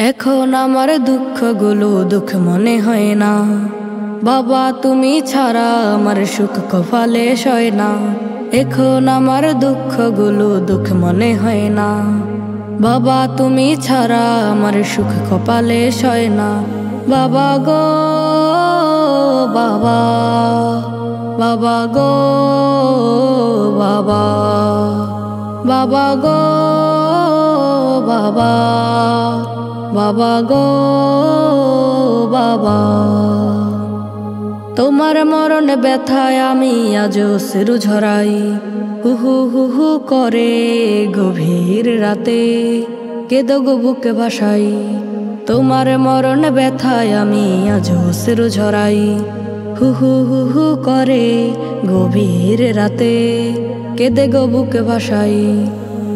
এখন আমার দুঃখগুলো দুঃখ মনে হয় না। বাবা তুমি ছাড়া আমার সুখ কপালে সয় না। এখন আমার দুঃখগুলো দুঃখ মনে হয় না। বাবা তুমি ছাড়া আমার সুখ কপালে সয় না। বাবা গো বাবা, বাবা গো বাবা, বাবা গো বাবা, বাবা গো বাবা। তোমার মরণ ব্যথায় আমি আজও শিরু ঝরাই, হুহু হুহু করে গভীর রাতে কেঁদো গো বুকে ভাসাই। তোমার মরণ ব্যথায় আমি আজও শিরু ঝরাই, হুহু হুহু করে গভীর রাতে কেঁদে গো বুকে ভাসাই।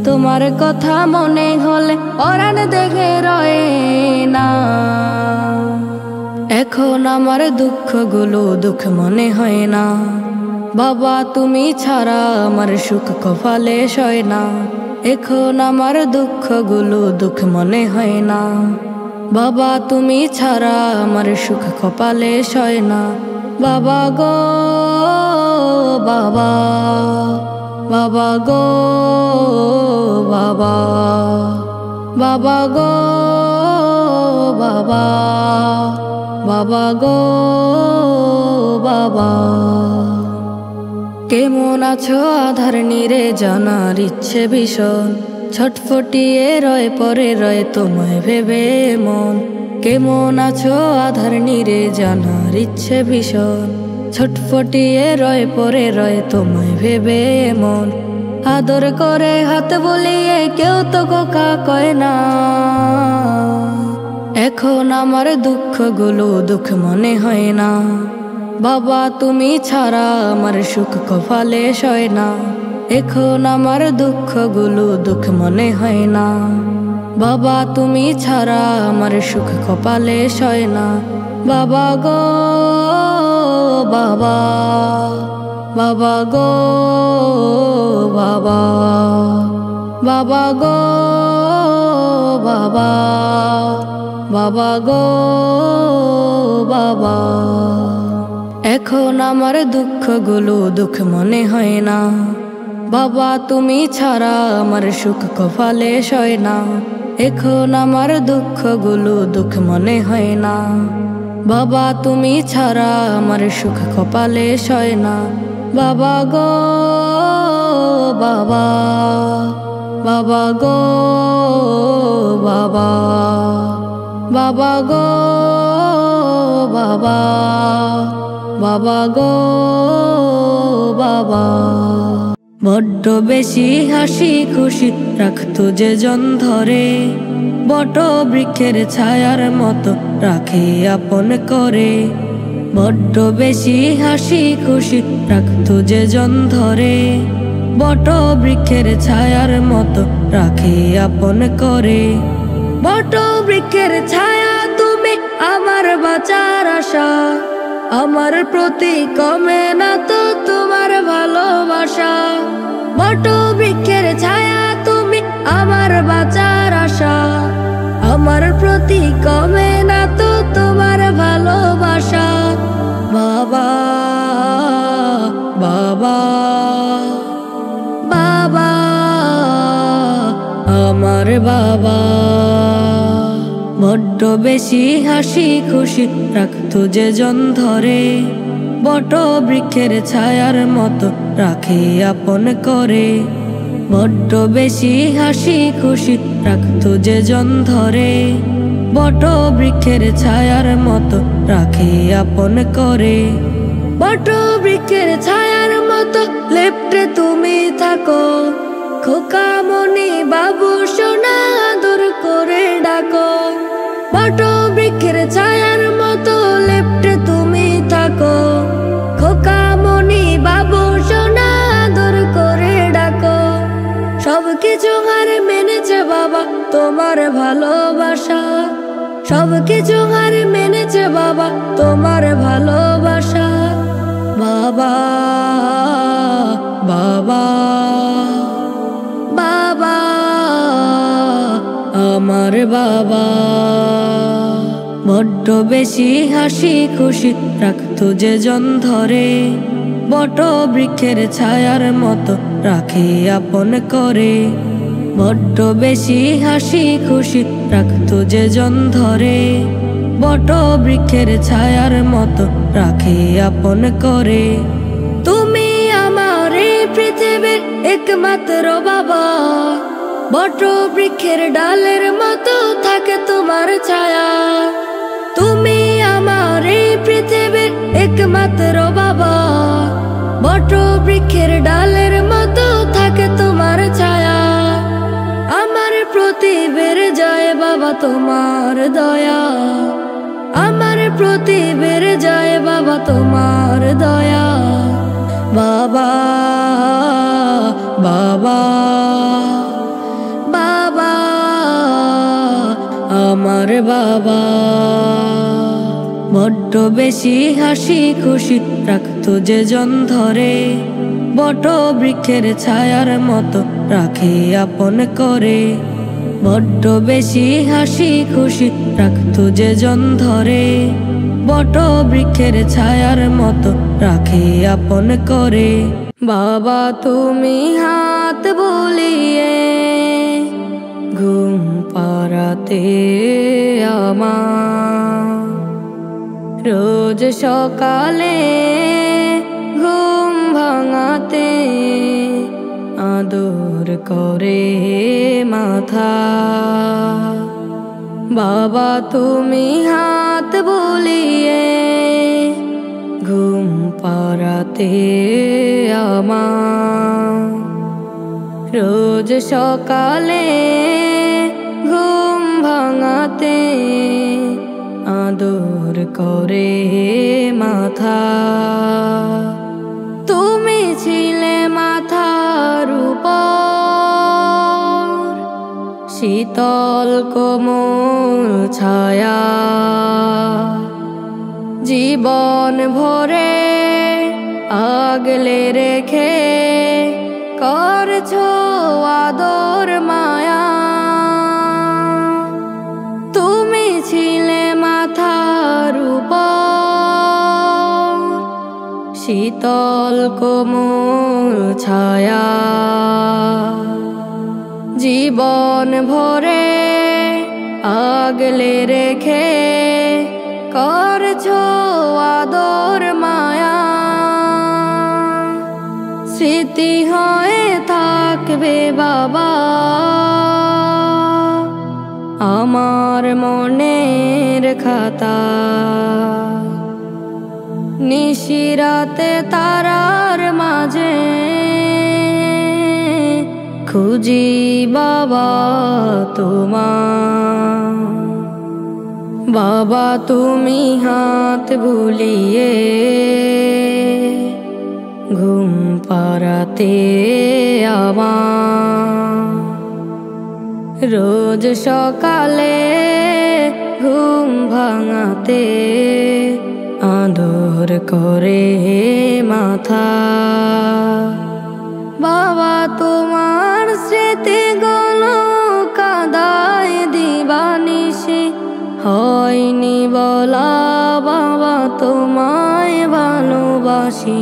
তোমার কথা মনে হলে পরাণ দেখে রয়ে না। এখন আমার দুঃখগুলো দুঃখ মনে হয় না। বাবা তুমি ছাড়া আমার সুখ কপালে সয় না। এখন আমার দুঃখগুলো দুঃখ মনে হয় না। বাবা তুমি ছাড়া আমার সুখ কপালে সয় না। বাবা গো বাবা, বাবা গো বাবা, বাবা গো বাবা, বাবা গো বাবা। কেমন আছো আধার নিরে জানার ইচ্ছে ভীষণ, ছটফটিয়ে রয় পরে রয় তোমায় ভেবে মন। কেমন আছো আধার নিরে জানার ইচ্ছে ভীষণ, ছটফটিয়ে রয় পরে রয় তোমায় ভেবে মন। আদর করে হাত বলিয়ে কেউ তো কোকা কয় না। এখন আমার দুঃখগুলো দুঃখ মনে হয় না। বাবা তুমি ছাড়া আমার সুখ কপালে সয় না। এখন আমার দুঃখগুলো দুঃখ মনে হয় না। বাবা তুমি ছাড়া আমার সুখ কপালে সয় না। বাবা গো বাবা, বাবা গো বাবা, বাবা গো বাবা, বাবা গো বাবা। এখন আমার দুঃখগুলো দুঃখ মনে হয় না। বাবা তুমি ছাড়া আমার সুখ কপালে সয় না। এখন আমার দুঃখগুলো দুঃখ মনে হয় না। বাবা তুমি ছাড়া আমার সুখ কপালে সয় না। বাবা গো বাবা, বাবা গো বাবা, বাবা গো বাবা, বাবা গো বাবা। বড্ড বেশি হাসি খুশি রাখতো যে জন ধরে, বট বৃক্ষের ছায়ার মতো রাখে আপন করে। বড্ড বেশি হাসি খুশি রাখতো যে জন ধরে, বট বৃক্ষের ছায়ার মতো রাখে আপন করে। বট বৃক্ষের ছায়া তুমি আমার বাঁচার আশা, আমার প্রতি কমে না তো তোমার ভালোবাসা। বট বৃক্ষের ছায়া তুমি আমার বাঁচার আশা, আমার প্রতি কমে না তো তোমার ভালোবাসা। বাবা বাবা, বাবা আমার বাবা। বড্ড বেশি হাসি খুশি রাখতো যে জন ধরে, বট বৃক্ষের ছায়ার মতো রাখে আপন করে। বড্ড বেশি হাসি খুশি রাখতো যে জন ধরে, বট বৃক্ষের ছায়ার মতো রাখে আপন করে। বট বৃক্ষের ছায়ার মতো লেপ্টে তুমি থাকো, খোকামণি বাবু সোনা আদর করে ডাকো। বট বৃক্ষের ছায়ার মতো লেপ্টে তুমি থাকো, খোকামণি বাবু সোনা আদর করে ডাকো। সবকিছু হার মেনেছে বাবা তোমার ভালোবাসা, সবকিছু হার মেনেছে বাবা তোমার ভালোবাসা। বাবা বাবা, বাবা আমার বাবা বড্ড বেশি হাসি খুশি রাখতো যে জন ধরে, বট বৃক্ষের ছায়ার মতো রাখে আপন করে। বড্ড বেশি হাসি খুশি রাখতো যে জন ধরে, বট বৃক্ষের ছায়ার মতো রাখে আপন করে। তুমি আমার এই পৃথিবীর একমাত্র বাবা, বট বৃক্ষের ডালের মতো থাকে তোমার ছায়া। তুমি আমার এই পৃথিবীর একমাত্র বাবা, বট বৃক্ষের ডালের মতো থাকে তোমার ছায়া। আমার প্রতি বেড়ে যায় বাবা তোমার দয়া, আমার প্রতি বেড়ে যায় বাবা তোমার দয়া। বাবা বাবা বাবা আমার বাবা বড্ড বেশি হাসি খুশি রাখতো যে জন ধরে, বট বৃক্ষের ছায়ার মতো রাখে আপন করে। বড্ড বেশি হাসি খুশি রাখতো যে জন ধরে, বট বৃক্ষের ছায়ার মতো রাখে আপন করে। বাবা তুমি হাত বুলিয়ে ঘুম পাড়াতে আমার, রোজ সকালে ঘুম ভাঙাতে আদর করে মাথা। বাবা তুমি হাত বুলিয়ে ঘুম পাড়াতে আমার, রোজ সকালে ঘুম ভাঙাতে আদর করে মাথা। তুমি ছিলে মাথার উপর শীতল কোমল ছায়া, জীবন ভরে আগলে রেখে করছো আদর মায়া। তুমি ছিলে মাথার উপর শীতল কোমল ছায়া, জীবন ভরে আগলে রেখে করছো আদর মায়া। স্মৃতি হয়ে থাকবে বাবা আমার মনের খাতা, নিশিরাতে তারার মাঝে খুঁজি বাবা তোমার। বাবা তুমি হাত বুলিয়ে ঘুম পাড়াতে আমার, রোজ সকালে ঘুম ভাঙাতে আদর করে মাথা। বাবা তোমার স্মৃতিগুলো কাঁদায় দিবানিশি, হয়নি বলা বাবা তোমায় ভালোবাসি।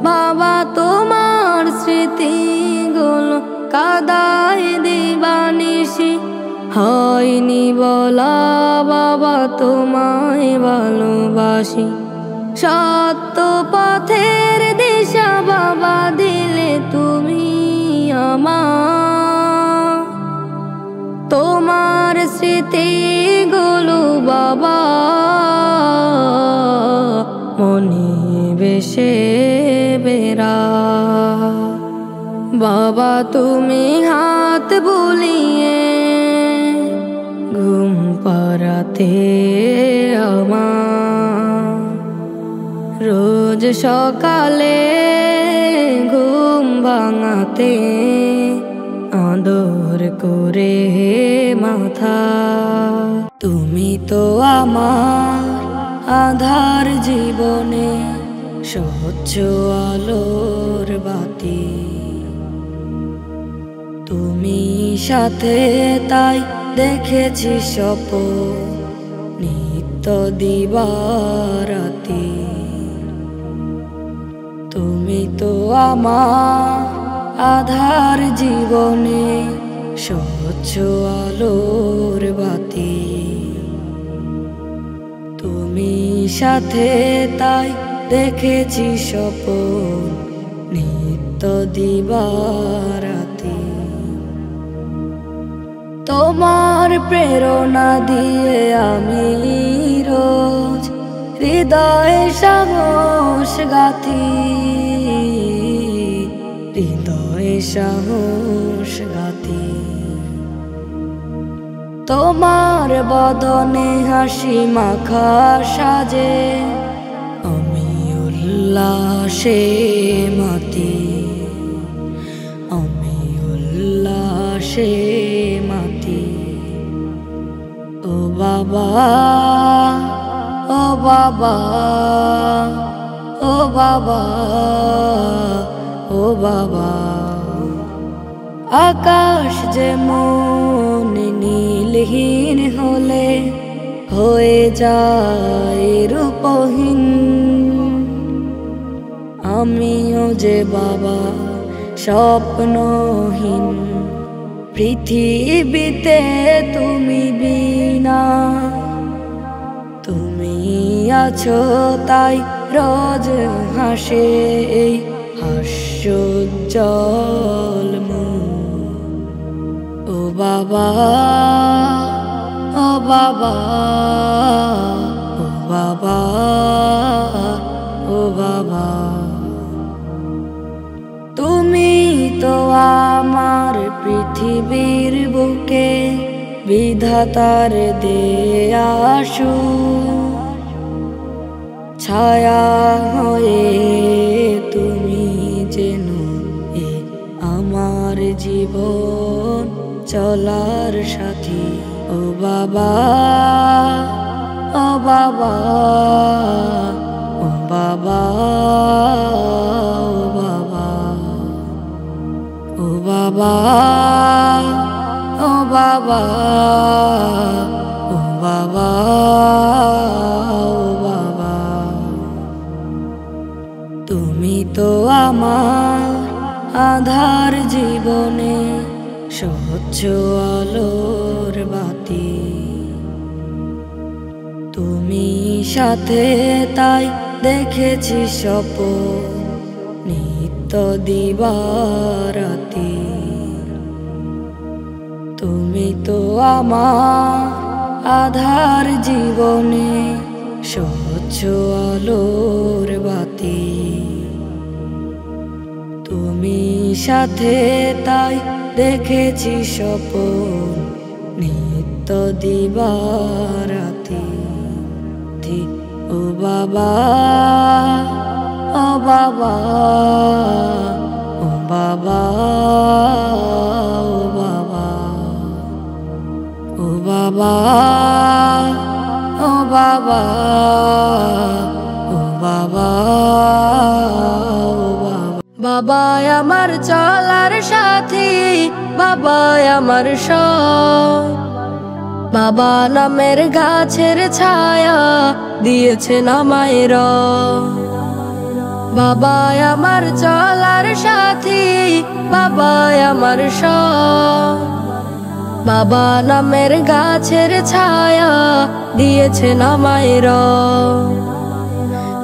বাবা তোমার স্মৃতিগুলো কাঁদায় দিবানিশি, হয়নি বলা বাবা তোমায় ভালোবাসি। সত্য পথের দিশা বাবা দিলে তুমি আমার, তোমার স্মৃতিগুলো বাবা মনে বেশে বেড়া। বাবা তুমি হাত বুলিয়ে ঘুম পাড়াতে আমার, রোজ সকালে ঘুম ভাঙাতে আদর করে মাথা। তুমি তো আমার আধার জীবনে স্বচ্ছ আলোর বাতি, তুমি সাথে তাই দেখেছি স্বপন নিত্য দিবারাতি। তুমি তো আমার আধার জীবনে স্বচ্ছ আলোর বাতি। তুমি সাথে তাই দেখেছি স্বপন নিত্য দিবারাতি। তোমার প্রেরণা দিয়ে আমি রোজ হৃদয়ে সাহস গাথি, হৃদয়ে সাহস গাথি। তোমার বদনে হাসি মাখা সাজে আমি উল্লাসে মাতি, আমি উল্লাসে মাতি। ও বাবা, ও বাবা, ও বাবা, ও বাবা। আকাশ যেমন নীলহীন হলে হয়ে যায় রূপহীন, আমিও যে বাবা স্বপ্নহীন। পৃথিবীতে তুমি বিনা, তুমি আছো তাই রোজ হাসে এই হাস্যোজ্জ্বল মুখ। ও বাবা, ও বাবা, ও বাবা, ও বাবা। তুমি তো আমার পৃথিবীর বুকে বিধাতার দেয়া সুখ। ছায়া হয়ে তুমি যেন এ আমার জীবন চলার সাথী। ও বাবা, ও বাবা, ও বাবা, ও বাবা, ও বাবা, ও বাবা, ও বাবা, ও বাবা। তুমি তো আমার আধার জীবনে স্বচ্ছ আলোর বাতি। তুমি সাথে তাই দেখেছি স্বপন নিত্য দিবারাতি। তুমি তো আমার আধার জীবনে স্বচ্ছ আলোর বাতি। তুমি সাথে তাই দেখেছি স্বপন নিত্য দিবারাতি। ও বাবা, ও বাবা, ও বাবা, ও বাবা, ও বাবা, ও বাবা, ও বাবা, ও বাবা। বাবা আমার চলার সাথী, বাবা আমার সব। বাবা নামের গাছের ছায়া দিয়েছেন আমায় রব। বাবা আমার চলার সাথী, বাবা আমার সব। বাবা নামের গাছের ছায়া দিয়েছেন আমায় রব।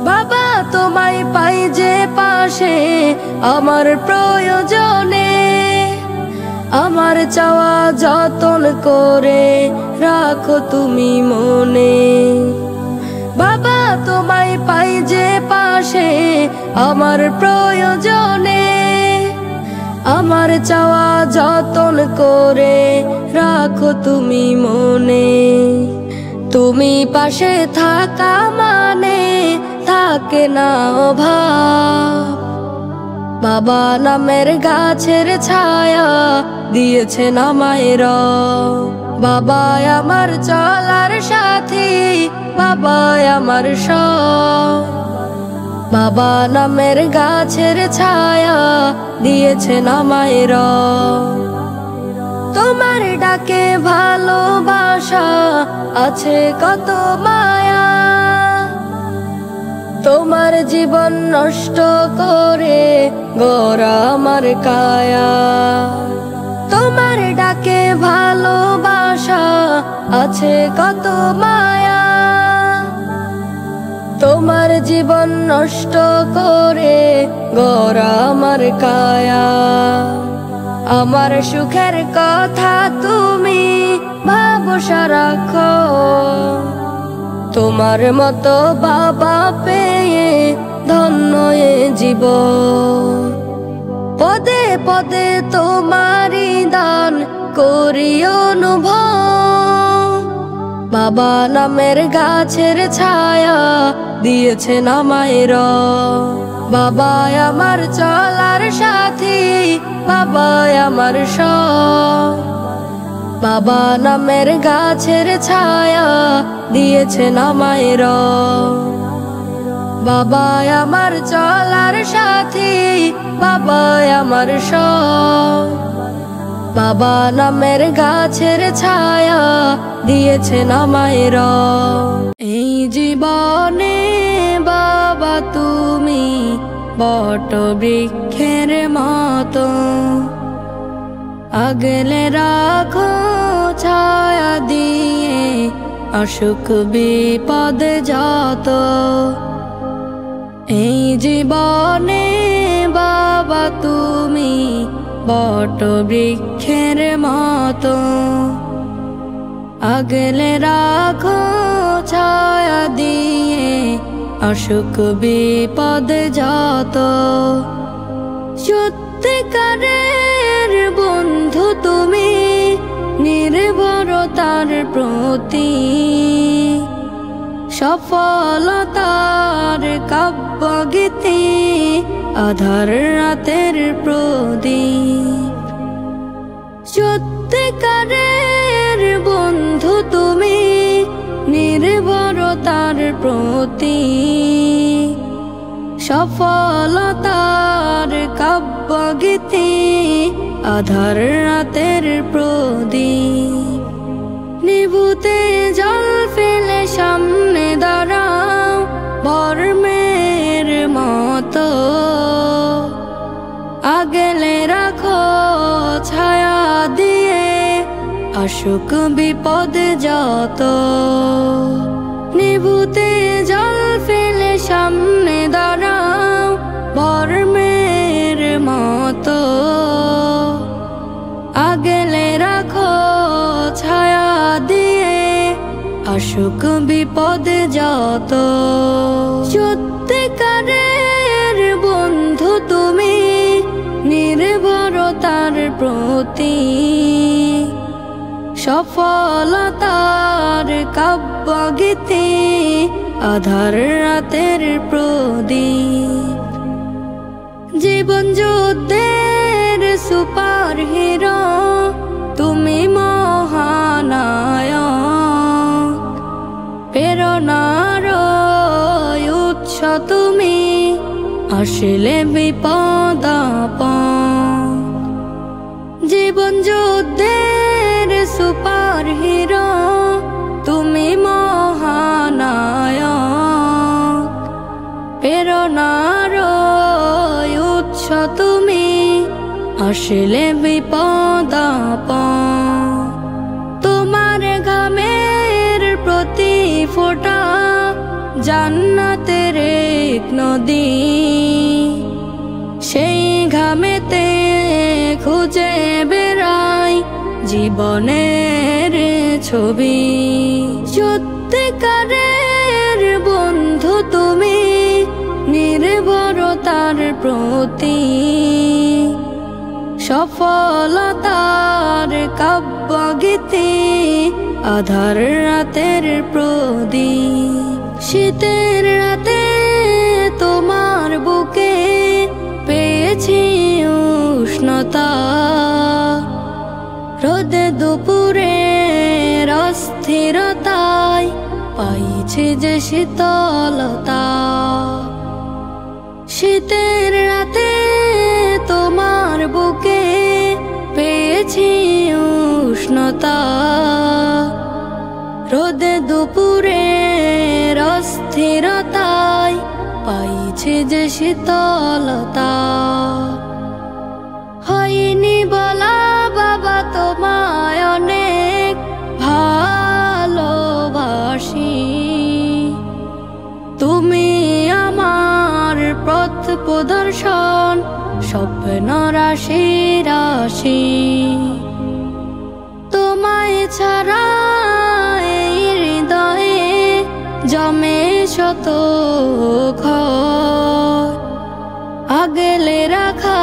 বাবা তোমায় পাই যে পাশে আমার প্রয়োজনে, আমার চাওয়া যতন করে রাখো তুমি মনে। বাবা তোমায় পাই যে পাশে আমার প্রয়োজনে, আমার চাওয়া যতন করে রাখো তুমি মনে। তুমি পাশে থাকা মানে থাকে না অভাব। বাবা নামের গাছের ছায়া দিয়েছেন আমায় রব। বাবা আমার চলার সাথী, বাবা আমার সব। বাবা নামের গাছের ছায়া দিয়েছেন আমায় রব। তোমার ডাকে ভালোবাসা আছে কত মায়া, তোমার জীবন নষ্ট করে গড়া আমার কায়া। তোমার ডাকে ভালোবাসা আছে কত মায়া, তোমার জীবন নষ্ট করে গড়া আমার কায়া। আমার সুখের কথা তুমি ভাবো সারাক্ষণ, তোমার মতো বাবা পেয়ে ধন্য এ জীবন। পদে পদে তোমারই দান করি অনুভব, বাবা নামের গাছের ছায়া দিয়েছেন আমায় রব। বাবা আমার চলার সাথী, বাবা আমার সব, বাবা নামের গাছের ছায়া দিয়েছেন আমায় রব। বাবা আমার চলার সাথী, বাবা আমার সব, বাবা নামের গাছের ছায়া দিয়েছেন আমায় রব। এই জীবনে বাবা তুমি বট বৃক্ষের মতো, আগলে রাখো ছায়া দিয়ে অসুখ বিপদ যত। এই জীবনে বাবা তুমি বট বৃক্ষের মতো, আগলে রাখো ছায়া দিয়ে অসুখ বিপদ যত। সত্যিকারের বন্ধু তুমি নির্ভরতার প্রতি, সফলতার কাব্য গীতি আধার রাতের প্রদীপ। সত্যিকারের বন্ধু তুমি নির্ভরতার প্রতি, সফলতার কাব্য গীতি আধার রাতের প্রদীপ। নিভুতে জল ফেলে সামনে দাঁড়াও বর্মের মতো, আগলে রাখো ছায়া দিয়ে অসুখ বিপদ যত। নিভুতে জল ফেলে সামনে দাঁড়াও বর্মের মতো, আগলে রাখো ছায়া দিয়ে অসুখ বিপদ যত। সত্যিকারের বন্ধু তুমি নির্ভরতার প্রতি, সফলতার কাব্য গীতি আধার রাতের প্রদীপ। জীবন যুদ্ধের সুপার হিরো তুমি মহানায়ক, প্রেরণার উৎস তুমি আসলে বিপদ আপদ। জীবন যুদ্ধের সুপার হিরো তুমি মহানায়ক, প্রেরণার উৎস তুমি আসলে বিপদ আপদ। তোমার ঘামের প্রতি ফোঁটা জান্নাতের এক নদী, সেই ঘামেতে খুঁজে বেড়াই জীবনের ছবি। সত্যিকারের বন্ধু তুমি নির্ভরতার প্রতি, সফলতার কাব্য গীতি আধার রাতের প্রদীপ। শীতের রাতে তোমার বুকে পেয়েছি উষ্ণতা, রোদে দুপুরে অস্থিরতায় পাইছি যে শীতলতা। শীতের রাতে তোমার বুকে পেয়েছি বেলা, রোদে দুপুরে অস্থিরতায় পাইছে যে শীতলতা। হয়নি বলা বাবা তোমায় অনেক ভালোবাসি, তুমি আমার পথ প্রদর্শন, স্বপ্ন রাশি রাশি। তোমায় ছাড়া এই হৃদয়ে জমে শত ক্ষয়, আগলে রাখা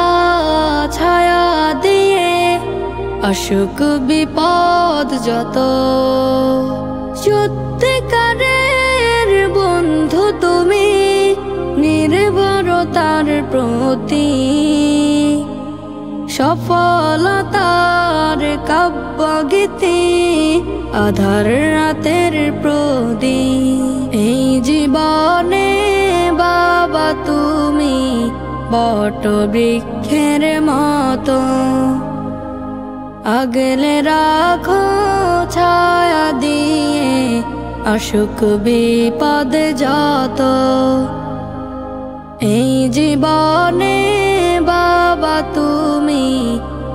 ছায়া দিয়ে অসুখ বিপদ যত। সত্যিকারের বন্ধু তুমি, নির্ভরতার প্রতি, সফলতার কাব্য গীতি, আধার রাতের প্রদীপ। এই জীবনে বাবা তুমি বট বৃক্ষের মতো, আগলে রাখো ছায়া দিয়ে অসুখ বিপদ যত। এই জীবনে বাবা তুমি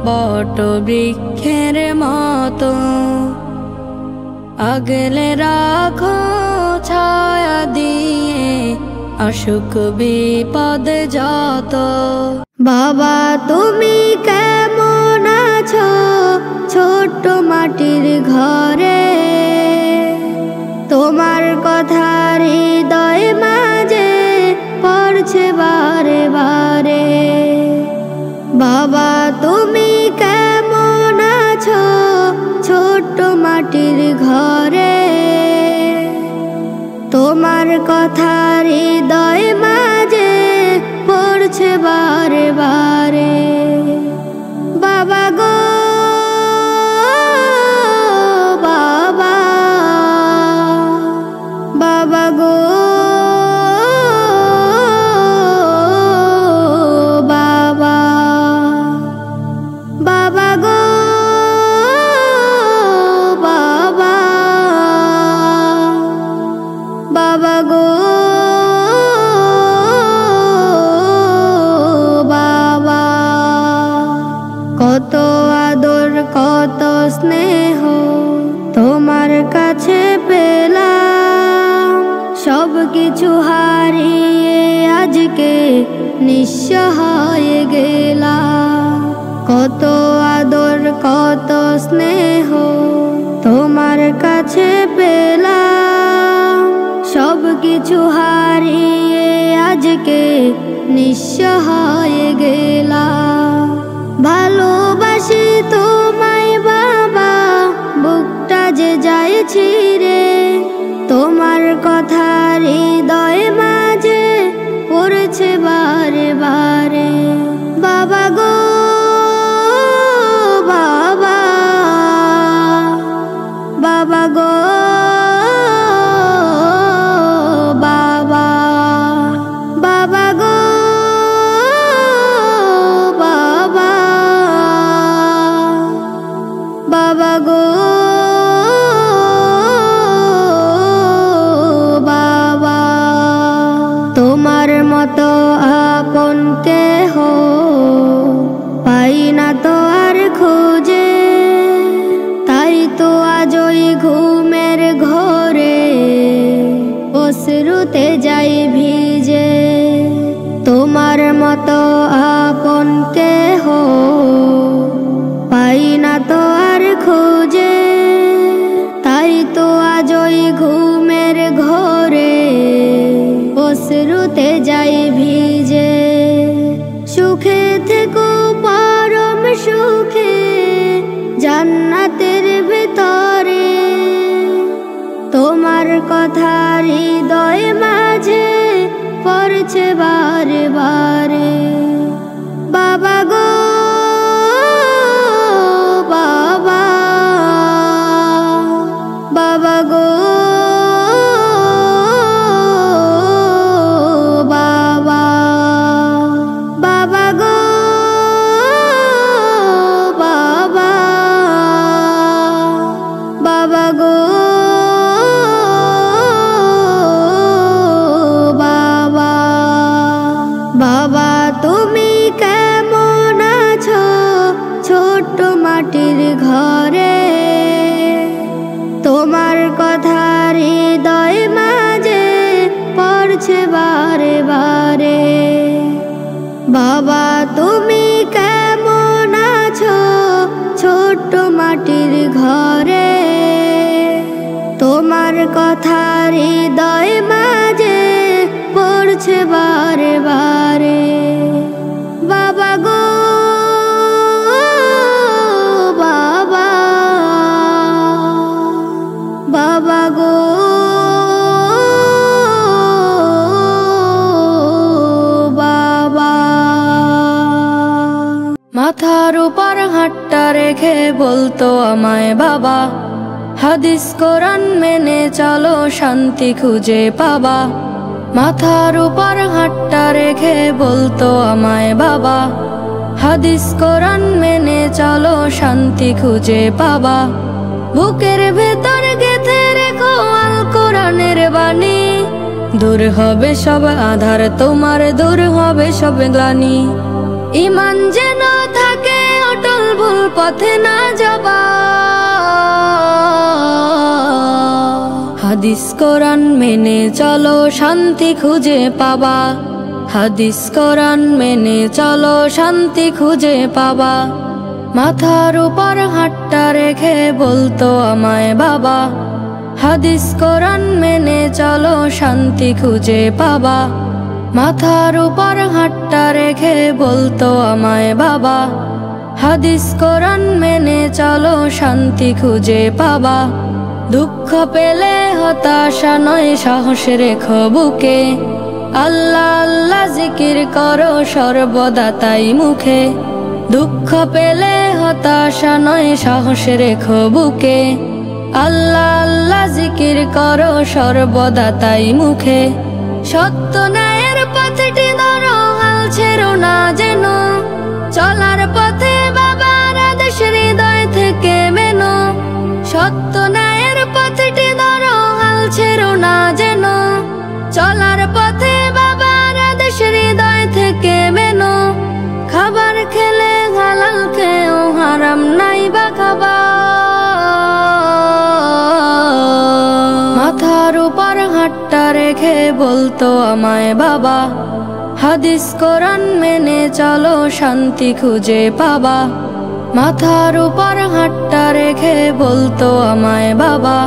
বট বৃক্ষের মতো, আগলে রাখো ছায়া দিয়ে অসুখ বিপদ যত। বাবা তুমি কেমন আছো ছোট্ট মাটির ঘরে, তোমার কথা হৃদয় মাঝে পড়ছে বারে বারে। বাবা তুমি কেমন আছো ছোট্ট মাটির ঘরে, তোমার কথা হৃদয় মাঝে পড়ছে বারে বারে। বাবা গো বাবা, বাবা গো বাবা, বাবা গো বাবা, বাবা গো বাবা। কত আদর কত স্নেহ তোমার কাছে পেলাম, সব কিছু হারিয়ে আজকে নিঃস্ব হয়ে গেলাম। কত আদর কত স্নেহ তোমার কাছে পেলাম, সব কিছু হারিয়ে আজকে নিঃস্ব হয়ে গেলাম। ভালোবাসি তোমায় বাবা, বুকটা যে যায় ছিঁড়ে, তোমার কথা হৃদয় মাঝে পড়ছে বারে বারে। বাবা গো বাবা, বাবা গো বাবা, বাবা গো বাবা, বাবা গো বাবা। তোমার মতো আপন কেহ পাই না তো আর খুঁজে, তাই তো আজ ওই ঘুমের ঘোরে অশ্রুতে যাই ভিজে। তোমার মতো আপন কেহ পাই না তো আর খুঁজে, তাই তো আজ ওই ঘুমের ঘোরে অশ্রুতে যাই ভিজে। সুখে থেকো পরম সুখে জান্নাতের ভিতরে, তোমার কথা হৃদয় মাঝে পড়ছে বারে বারে। বাবা গো বাবা, বাবা গো বাবা, বাবা গো বাবা, বাবা তুমি কেমন আছো ছোট্ট মাটির ঘরে, তোমার কথা হৃদয় মাঝে পড়ছে বারে বারে। বাবা গো বাবা, বাবা গো বাবা। মাথার উপর হাতটা রেখে বলতো আমায় বাবা, হাদিস কোরআন মেনে চলো শান্তি খুঁজে পাবা। মাথার উপর হাতটা রেখে বলতো আমায় বাবা, হাদিস কোরআন মেনে চলো শান্তি খুঁজে পাবা। বুকের ভেতর গেঁথে রেখো আল কোরআনের বাণী, দূর হবে সব আধার তোমার, দূর হবে সব গ্লানি। ঈমান যেন থাকে অটল, ভুল পথে না যাবা। হাদিস কোরআন মেনে চলো শান্তি খুঁজে পাবা, হাদিস কোরআন মেনে চলো শান্তি খুঁজে পাবা। মাথার উপর হাতটা রেখে বলতো আমায় বাবা, হাদিস কোরআন মেনে চলো শান্তি খুঁজে পাবা। মাথার উপর হাতটা রেখে বলতো আমায় বাবা, হাদিস কোরআন মেনে চলো শান্তি খুঁজে পাবা। দুঃখ পেলে হতাশা নয় সাহস রেখো বুকে, আল্লাহ আল্লাহ জিকির করো সর্বদা তাই মুখে। দুঃখ পেলে হতাশা নয় সাহস রেখো বুকে, আল্লাহ আল্লাহ জিকির করো সর্বদা তাই মুখে। সত্য ন্যায়ের পথটি ধরো, হাল ছেড়ো না যেন, চলার পথে বাবার আদেশ হৃদয় থেকে মেনো। সত্য ন্যায়ের পথটি ধরো, হাল ছেড়ো না যেন, চলার পথে বাবার আদেশ হৃদয় থেকে মেনো। খাবার খেলে হালাল খেও, হারাম নাই বা খাবা। মাথার উপর হাতটা রেখে বলতো আমায় বাবা, হাদিস কোরআন মেনে চলো শান্তি খুঁজে পাবা। মাথার উপর হাতটা রেখে বলতো আমায় বাবা,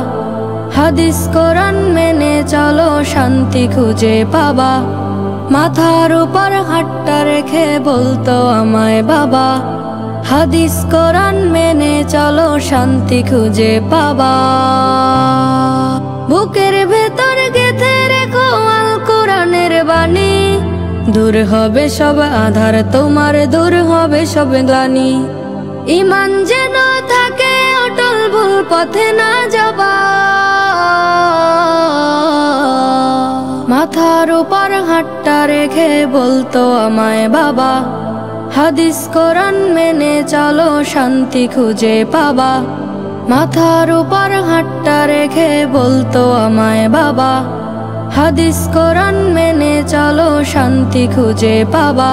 হাদিস কোরআন মেনে চলো শান্তি খুঁজে পাবা। মাথার উপর হাতটা রেখে বলতো আমায় বাবা, হাদিস কোরআন মেনে চলো শান্তি খুঁজে পাবা। বুকের ভেতর গেঁথে রেখো আল কোরআনের বাণী, দূর হবে সব আধার তোমার, দূর হবে সব গ্লানি। ঈমান যেন থাকে অটল, ভুল পথে না যাবা। মাথার উপর হাতটা রেখে বলতো আমায় বাবা, হাদিস কোরআন মেনে চলো শান্তি খুঁজে পাবা। মাথার উপর হাতটা রেখে বলতো আমায় বাবা, হাদিস কোরআন মেনে চলো শান্তি খুঁজে পাবা।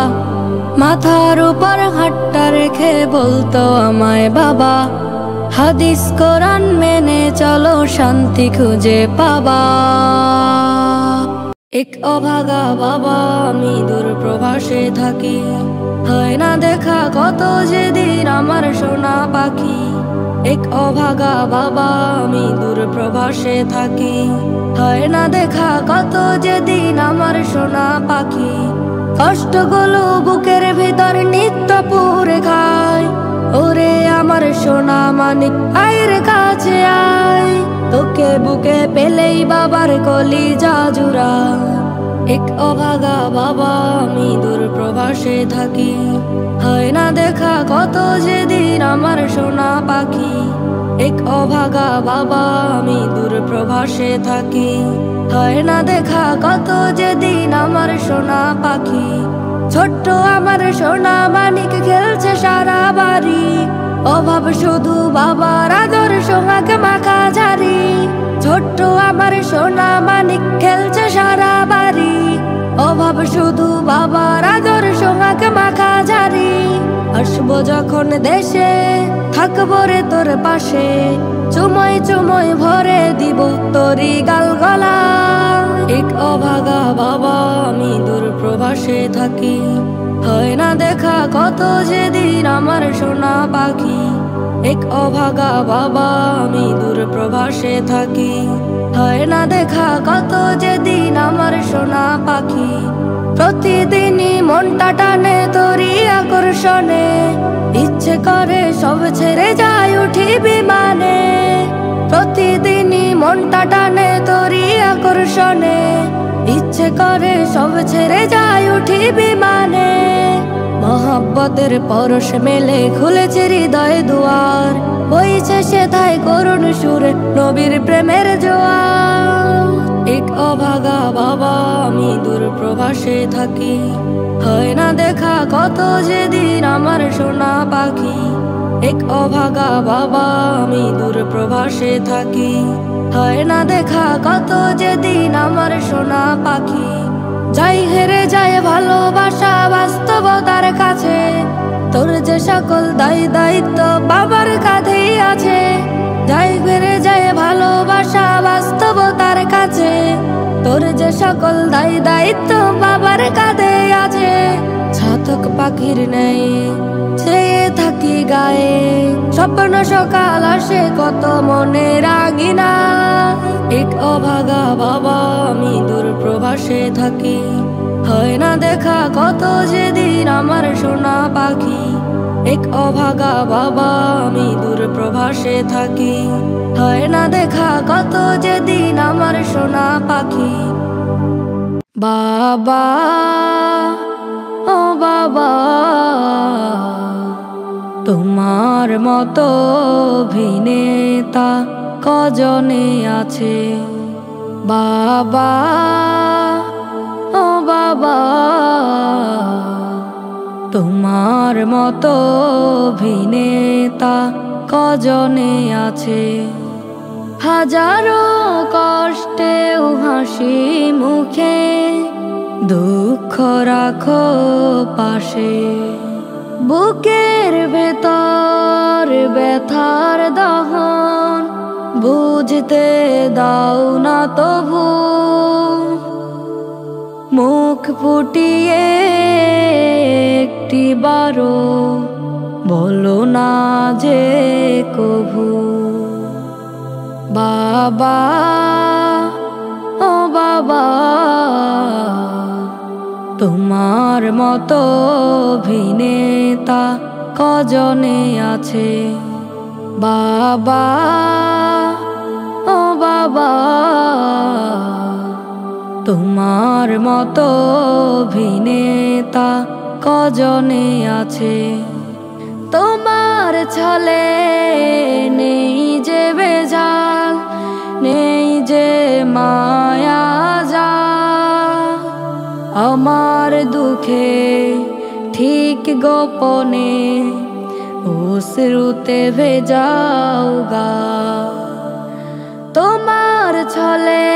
মাথার উপর হাতটা রেখে বলতো আমায় বাবা, হাদিস কোরআন মেনে চলো শান্তি খুঁজে পাবা। এক অভাগা বাবা আমি দূর প্রবাসে থাকি, হয় না দেখা কত যেদিন আমার সোনা পাখি। এক অভাগা বাবা আমি দূর প্রবাসে থাকি, হয় না দেখা কত যেদিন আমার সোনা পাখি। কষ্টগুলো বুকের ভিতর নিত্য পুরে খায়, ওরে আমার সোনা মানিক আয়ের কাছে আয়। তোকে বুকে পেলেই বাবার কলিজা জুড়ায়। এক অভাগা বাবা আমি দূর প্রবাসে থাকি, হয় না দেখা কত যেদিন আমার সোনা পাখি। এক অভাগা বাবা আমি দূর প্রবাসে থাকি, হয় না দেখা কত যেদিন আমার সোনা পাখি। ছোট্ট আমার সোনা মানিক খেলছে সারা বাড়ি, অভাব শুধু বাবার আদর সোহাগ মাখা ঝাড়ি। ছোট্ট আমার সোনা মানিক খেলছে সারা বাড়ি, অভাব শুধু বাবার আদর সোহাগ মাখা ঝাড়ি। আসবো যখন দেশে থাকবো রে তোর পাশে, চুময় চুময় ভরে দিব তোরি গাল গলা। এক অভাগা বাবা আমি দূর প্রবাসে থাকি, হয় না দেখা কত যেদিন আমার সোনা পাখি। এক অভাগা বাবা আমি দূর প্রবাসে থাকি। হয় না দেখা কত যেদিন আমার সোনা পাখি। প্রতিদিনই মনটা টানে তোরই আকর্ষণে, ইচ্ছে করে সব ছেড়ে যাই উঠি বিমানে। প্রতিদিনই মনটা টানে তোরই আকর্ষণে, ইচ্ছে করে সব ছেড়ে যাই উঠি বিমানে। মহব্বতের পরশ মেলে খুলেছে হৃদয় দুয়ার, বইছে সেথায় করুণ সুরে নবীর প্রেমের জোয়ার। এক অভাগা বাবা আমি দূর প্রবাসে থাকি। হয় না দেখা কত যেদিন আমার সোনা পাখি। এক অভাগা বাবা আমি দূর প্রবাসে থাকি। হয় না দেখা কত যেদিন আমার সোনা পাখি। যাই হেরে যায় ভালোবাসা বাস্তবতার কাছে, তোর যে সকল দায়িত্ব বাবার কাঁধেই আছে। যাই হেরে যায় ভালোবাসা বাস্তবতার কাছে, তোর যে সকল দায়িত্ব বাবার কাঁধে আছে। ছাতক পাখির নেই চেয়ে থাকি গায়ে, স্বপ্ন সকাল আসে কত মনে রাঙিনা। এক অভাগা বাবা আমি দূর প্রবাসে থাকি। হয় না দেখা কত যেদিন আমার সোনা পাখি। এক অভাগা বাবা আমি দূর প্রবাসে থাকি। হয় না দেখা কত যেদিন আমার সোনা পাখি। বাবা ও বাবা, তোমার মতো অভিনেতা কজনে আছে। বাবা ও বাবা, তোমার মতো অভিনেতা কজনে আছে। হাজারো কষ্টেও হাসি মুখে দুঃখ রাখো পাশে। বুকের ভেতর ব্যথার দহন বুঝতে দাও না তবু। মুখ ফুটিয়ে একটি বারো বলো না যে কভু। বাবা ও বাবা, তোমার মতো অভিনেতা কজনে আছে। বাবা ও বাবা, তোমার মতো অভিনেতা কজনে আছে। তোমার ছলে নেই যে বেজাল, নেই যে মায়া যা। আমার দুঃখে ঠিক গোপনে অশ্রুতে ভেজাও গা। তোমার ছলে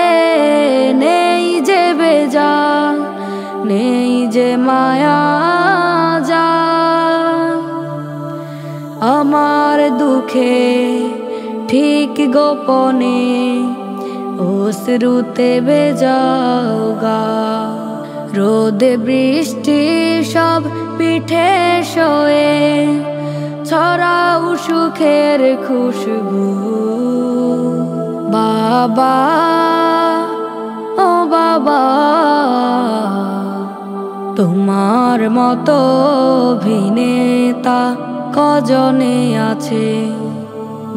নেই যে বেজাল, নেই যে মায়া যা। আমার দুঃখে ঠিক গোপনে অশ্রুতে ভেজাও গা। রোদে বৃষ্টি সব পিঠে শোয়ে ছড়াও সুখের খুশবু। বাবা ও বাবা, তোমার মতো অভিনেতা কজনে আছে।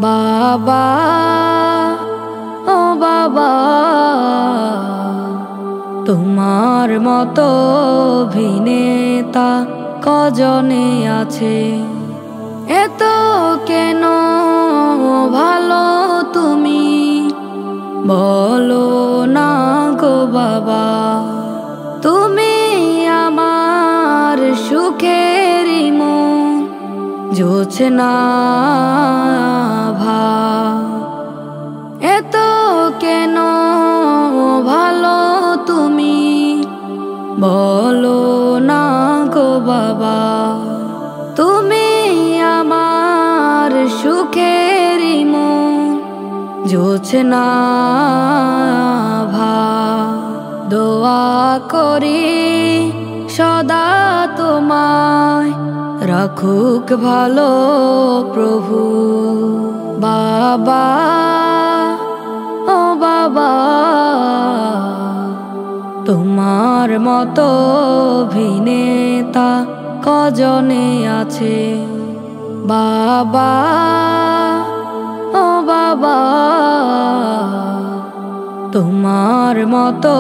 বাবা ও বাবা, তোমার মতো অভিনেতা কজনে আছে। এত কেন ভালো তুমি বলো না গো বাবা। তুমি আমার সুখেরই মন জোছনা ভা। এত কেন ভালো তুমি বলো না গো বাবা। তুমি আমার সুখেরই মন জোছনা ভা। দোয়া করি সদা তোমায় রাখুক ভালো প্রভু। বাবা ও বাবা, তোমার মতো অভিনেতা কজনে আছে। বাবা ও বাবা, তোমার মতো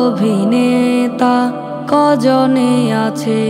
অভিনেতা কজনে আছে।